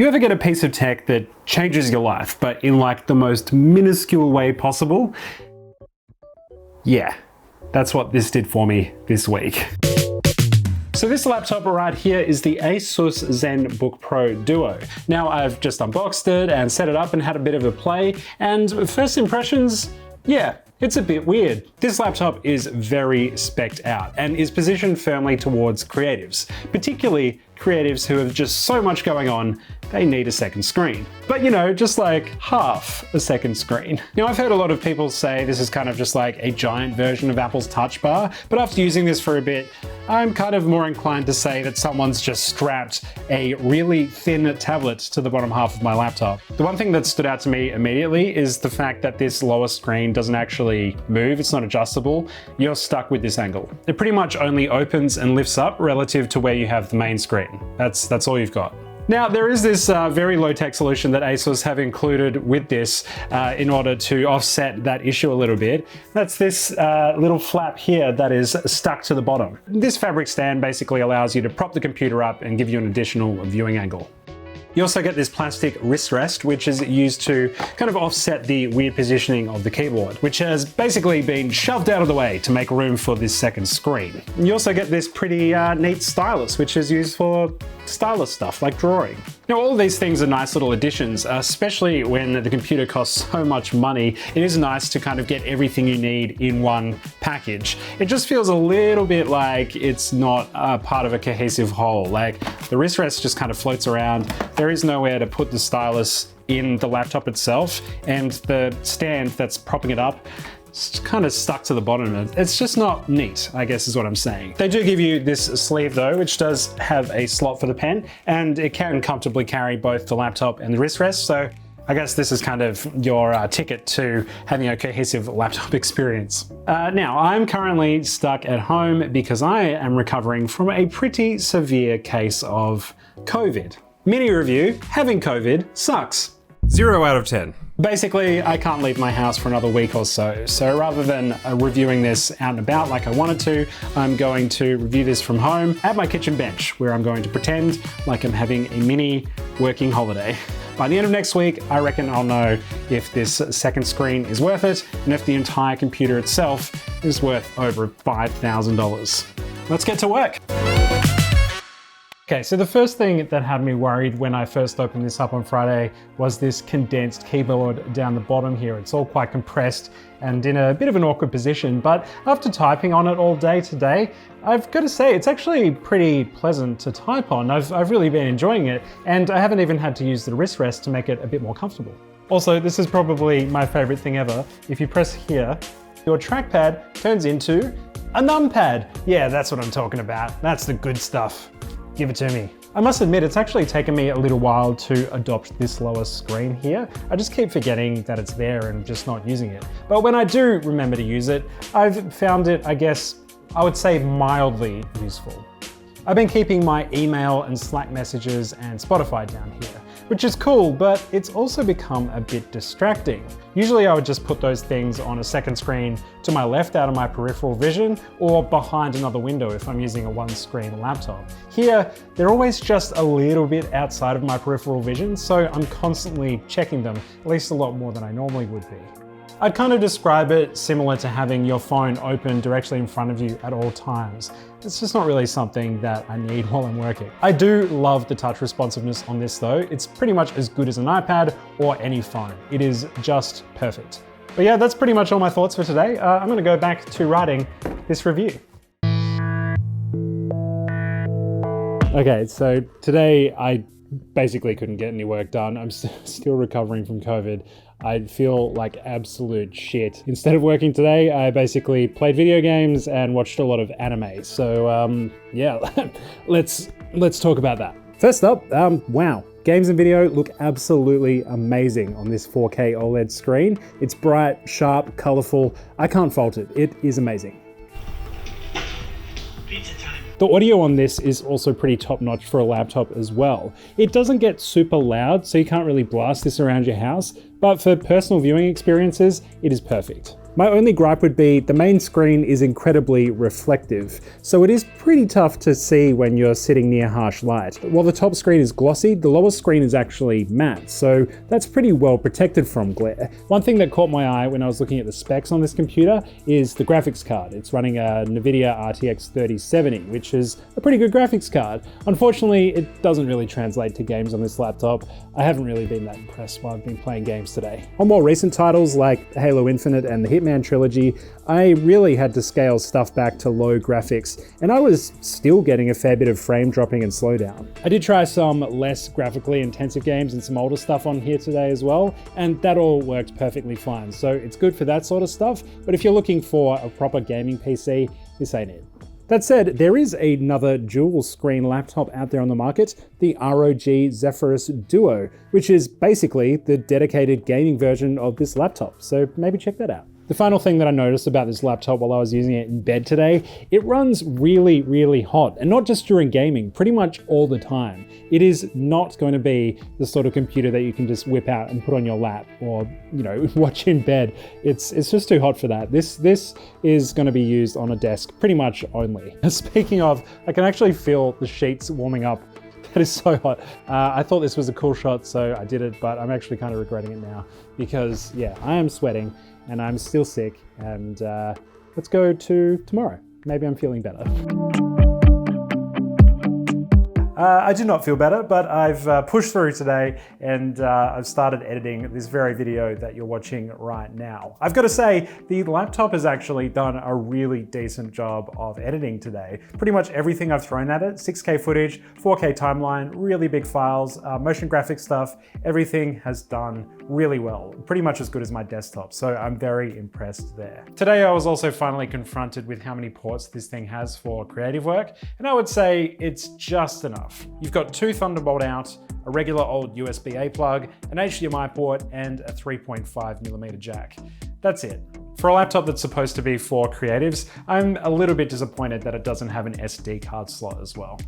You ever get a piece of tech that changes your life, but in like the most minuscule way possible? Yeah, that's what this did for me this week. So this laptop right here is the ASUS Zenbook Pro Duo. Now I've just unboxed it and set it up and had a bit of a play, and first impressions, yeah, it's a bit weird. This laptop is very spec'd out and is positioned firmly towards creatives, particularly creatives who have just so much going on, they need a second screen. But you know, just like half a second screen. Now I've heard a lot of people say this is kind of just like a giant version of Apple's Touch Bar, but after using this for a bit, I'm kind of more inclined to say that someone's just strapped a really thin tablet to the bottom half of my laptop. The one thing that stood out to me immediately is the fact that this lower screen doesn't actually move, it's not adjustable. You're stuck with this angle. It pretty much only opens and lifts up relative to where you have the main screen. That's all you've got. Now, there is this very low-tech solution that ASUS have included with this in order to offset that issue a little bit. That's this little flap here that is stuck to the bottom. This fabric stand basically allows you to prop the computer up and give you an additional viewing angle. You also get this plastic wrist rest, which is used to kind of offset the weird positioning of the keyboard, which has basically been shoved out of the way to make room for this second screen. You also get this pretty neat stylus, which is used for stylus stuff like drawing. Now, all of these things are nice little additions, especially when the computer costs so much money. It is nice to kind of get everything you need in one package. It just feels a little bit like it's not part of a cohesive whole. Like the wrist rest just kind of floats around. There is nowhere to put the stylus in the laptop itself, and the stand that's propping it up, it's kind of stuck to the bottom. It's just not neat, I guess is what I'm saying. They do give you this sleeve though, which does have a slot for the pen, and it can comfortably carry both the laptop and the wrist rest. So I guess this is kind of your ticket to having a cohesive laptop experience. Now, I'm currently stuck at home because I am recovering from a pretty severe case of COVID. Mini review, having COVID sucks. 0 out of 10. Basically, I can't leave my house for another week or so. So rather than reviewing this out and about like I wanted to, I'm going to review this from home at my kitchen bench, where I'm going to pretend like I'm having a mini working holiday. By the end of next week, I reckon I'll know if this second screen is worth it and if the entire computer itself is worth over $5,000. Let's get to work. Okay, so the first thing that had me worried when I first opened this up on Friday was this condensed keyboard down the bottom here. It's all quite compressed and in a bit of an awkward position, but after typing on it all day today, I've got to say it's actually pretty pleasant to type on. I've really been enjoying it, and I haven't even had to use the wrist rest to make it a bit more comfortable. Also, this is probably my favorite thing ever. If you press here, your trackpad turns into a numpad. Yeah, that's what I'm talking about. That's the good stuff. Give it to me. I must admit, it's actually taken me a little while to adopt this lower screen here. I just keep forgetting that it's there and just not using it. But when I do remember to use it, I've found it, I guess, I would say mildly useful. I've been keeping my email and Slack messages and Spotify down here, which is cool, but it's also become a bit distracting. Usually I would just put those things on a second screen to my left out of my peripheral vision, or behind another window if I'm using a one-screen laptop. Here, they're always just a little bit outside of my peripheral vision, so I'm constantly checking them, at least a lot more than I normally would be. I'd kind of describe it similar to having your phone open directly in front of you at all times. It's just not really something that I need while I'm working. I do love the touch responsiveness on this though. It's pretty much as good as an iPad or any phone. It is just perfect. But yeah, that's pretty much all my thoughts for today. I'm gonna go back to writing this review. Okay, so today I basically couldn't get any work done. I'm still recovering from COVID. I feel like absolute shit. Instead of working today, I basically played video games and watched a lot of anime. So yeah, let's talk about that. First up, wow. Games and video look absolutely amazing on this 4K OLED screen. It's bright, sharp, colorful. I can't fault it. It is amazing. The audio on this is also pretty top-notch for a laptop as well. It doesn't get super loud, so you can't really blast this around your house, but for personal viewing experiences, it is perfect. My only gripe would be the main screen is incredibly reflective, so it is pretty tough to see when you're sitting near harsh light. While the top screen is glossy, the lower screen is actually matte, so that's pretty well protected from glare. One thing that caught my eye when I was looking at the specs on this computer is the graphics card. It's running a NVIDIA RTX 3070, which is a pretty good graphics card. Unfortunately, it doesn't really translate to games on this laptop. I haven't really been that impressed while I've been playing games today. On more recent titles like Halo Infinite and the Hitman trilogy, I really had to scale stuff back to low graphics, and I was still getting a fair bit of frame dropping and slowdown. I did try some less graphically intensive games and some older stuff on here today as well, and that all worked perfectly fine. So it's good for that sort of stuff, but if you're looking for a proper gaming PC, this ain't it. That said, there is another dual screen laptop out there on the market, the ROG Zephyrus Duo, which is basically the dedicated gaming version of this laptop, so maybe check that out. The final thing that I noticed about this laptop while I was using it in bed today, it runs really, really hot, and not just during gaming, pretty much all the time. It is not going to be the sort of computer that you can just whip out and put on your lap or, you know, watch in bed. It's just too hot for that. This is going to be used on a desk pretty much only. Speaking of, I can actually feel the sheets warming up. That is so hot. I thought this was a cool shot, so I did it, but I'm actually kind of regretting it now because, yeah, I am sweating and I'm still sick, and let's go to tomorrow. Maybe I'm feeling better. I do not feel better, but I've pushed through today and I've started editing this very video that you're watching right now. I've got to say, the laptop has actually done a really decent job of editing today. Pretty much everything I've thrown at it, 6K footage, 4K timeline, really big files, motion graphic stuff, everything has done really well. Pretty much as good as my desktop, so I'm very impressed there. Today I was also finally confronted with how many ports this thing has for creative work, and I would say it's just enough. You've got 2 Thunderbolt out, a regular old USB-A plug, an HDMI port, and a 3.5mm jack. That's it. For a laptop that's supposed to be for creatives, I'm a little bit disappointed that it doesn't have an SD card slot as well.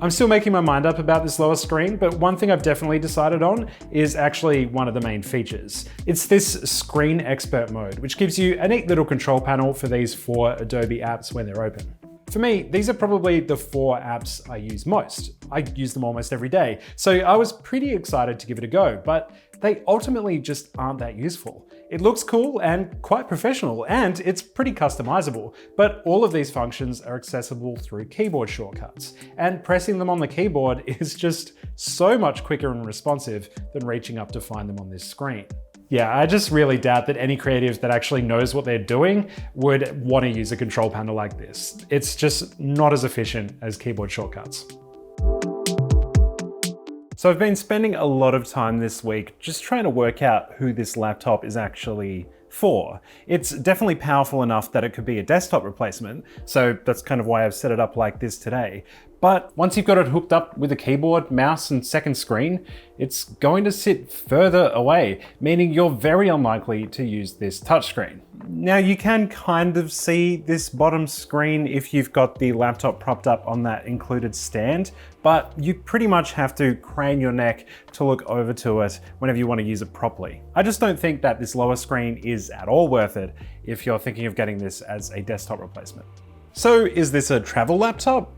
I'm still making my mind up about this lower screen, but one thing I've definitely decided on is actually one of the main features. It's this ScreenXpert mode, which gives you a neat little control panel for these 4 Adobe apps when they're open. For me, these are probably the 4 apps I use most. I use them almost every day, so I was pretty excited to give it a go, but they ultimately just aren't that useful. It looks cool and quite professional, and it's pretty customizable, but all of these functions are accessible through keyboard shortcuts, and pressing them on the keyboard is just so much quicker and responsive than reaching up to find them on this screen. Yeah, I just really doubt that any creative that actually knows what they're doing would want to use a control panel like this. It's just not as efficient as keyboard shortcuts. So I've been spending a lot of time this week just trying to work out who this laptop is actually for. It's definitely powerful enough that it could be a desktop replacement, so that's kind of why I've set it up like this today. But once you've got it hooked up with a keyboard, mouse, and second screen, it's going to sit further away, meaning you're very unlikely to use this touchscreen. Now you can kind of see this bottom screen if you've got the laptop propped up on that included stand, but you pretty much have to crane your neck to look over to it whenever you want to use it properly. I just don't think that this lower screen is at all worth it if you're thinking of getting this as a desktop replacement. So is this a travel laptop?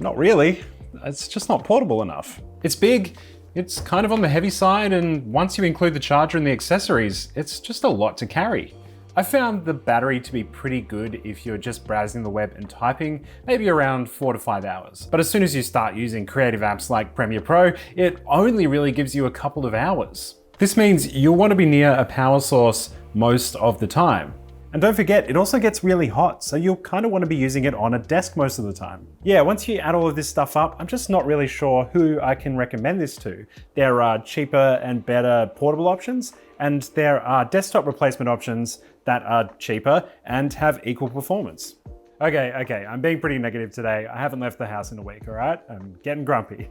Not really. It's just not portable enough. It's big, it's kind of on the heavy side, and once you include the charger and the accessories, it's just a lot to carry. I found the battery to be pretty good if you're just browsing the web and typing, maybe around 4 to 5 hours. But as soon as you start using creative apps like Premiere Pro, it only really gives you a couple of hours. This means you'll want to be near a power source most of the time. And don't forget, it also gets really hot, so you'll kind of want to be using it on a desk most of the time. Yeah, once you add all of this stuff up, I'm just not really sure who I can recommend this to. There are cheaper and better portable options, and there are desktop replacement options that are cheaper and have equal performance. Okay, I'm being pretty negative today. I haven't left the house in a week, all right? I'm getting grumpy.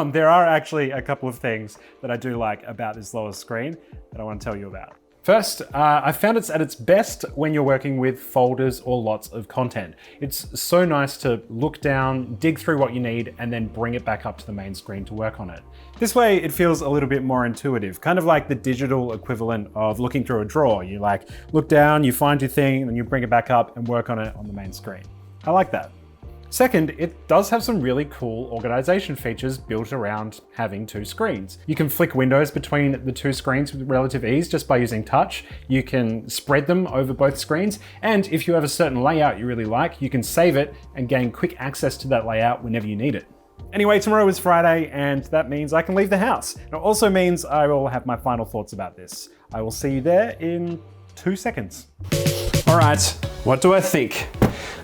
There are actually a couple of things that I do like about this lower screen that I want to tell you about. First, I found it's at its best when you're working with folders or lots of content. It's so nice to look down, dig through what you need, and then bring it back up to the main screen to work on it. This way, it feels a little bit more intuitive, kind of like the digital equivalent of looking through a drawer. You like look down, you find your thing, and then you bring it back up and work on it on the main screen. I like that. Second, it does have some really cool organization features built around having two screens. You can flick windows between the two screens with relative ease just by using touch. You can spread them over both screens. And if you have a certain layout you really like, you can save it and gain quick access to that layout whenever you need it. Anyway, tomorrow is Friday, and that means I can leave the house. It also means I will have my final thoughts about this. I will see you there in 2 seconds. All right, what do I think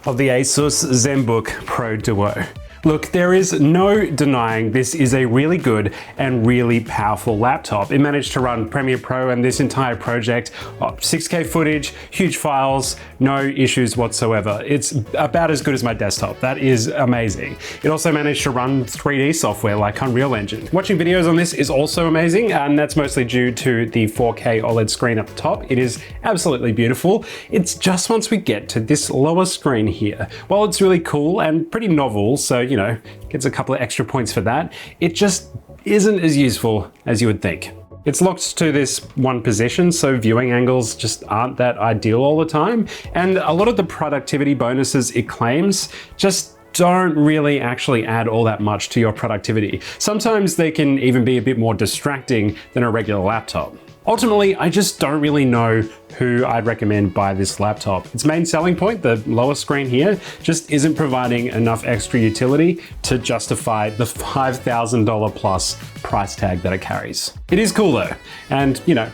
of the ASUS Zenbook Pro Duo? Look, there is no denying this is a really good and really powerful laptop. It managed to run Premiere Pro and this entire project, 6K footage, huge files, no issues whatsoever. It's about as good as my desktop. That is amazing. It also managed to run 3D software like Unreal Engine. Watching videos on this is also amazing, and that's mostly due to the 4K OLED screen at the top. It is absolutely beautiful. It's just once we get to this lower screen here, while it's really cool and pretty novel, so you know, gets a couple of extra points for that, it just isn't as useful as you would think. It's locked to this one position, so viewing angles just aren't that ideal all the time, and a lot of the productivity bonuses it claims just don't really actually add all that much to your productivity. Sometimes they can even be a bit more distracting than a regular laptop. Ultimately, I just don't really know who I'd recommend buy this laptop. Its main selling point, the lower screen here, just isn't providing enough extra utility to justify the $5,000 plus price tag that it carries. It is cool though, and you know,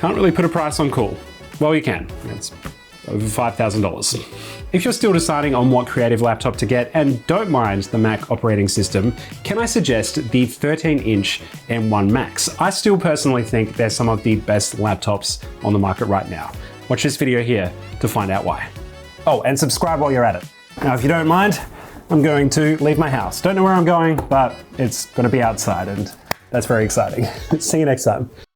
can't really put a price on cool. Well, you can. It's over $5,000. If you're still deciding on what creative laptop to get and don't mind the Mac operating system, can I suggest the 13-inch M1 Max? I still personally think they're some of the best laptops on the market right now. Watch this video here to find out why. Oh, and subscribe while you're at it. Now, if you don't mind, I'm going to leave my house. Don't know where I'm going, but it's going to be outside, and that's very exciting. See you next time.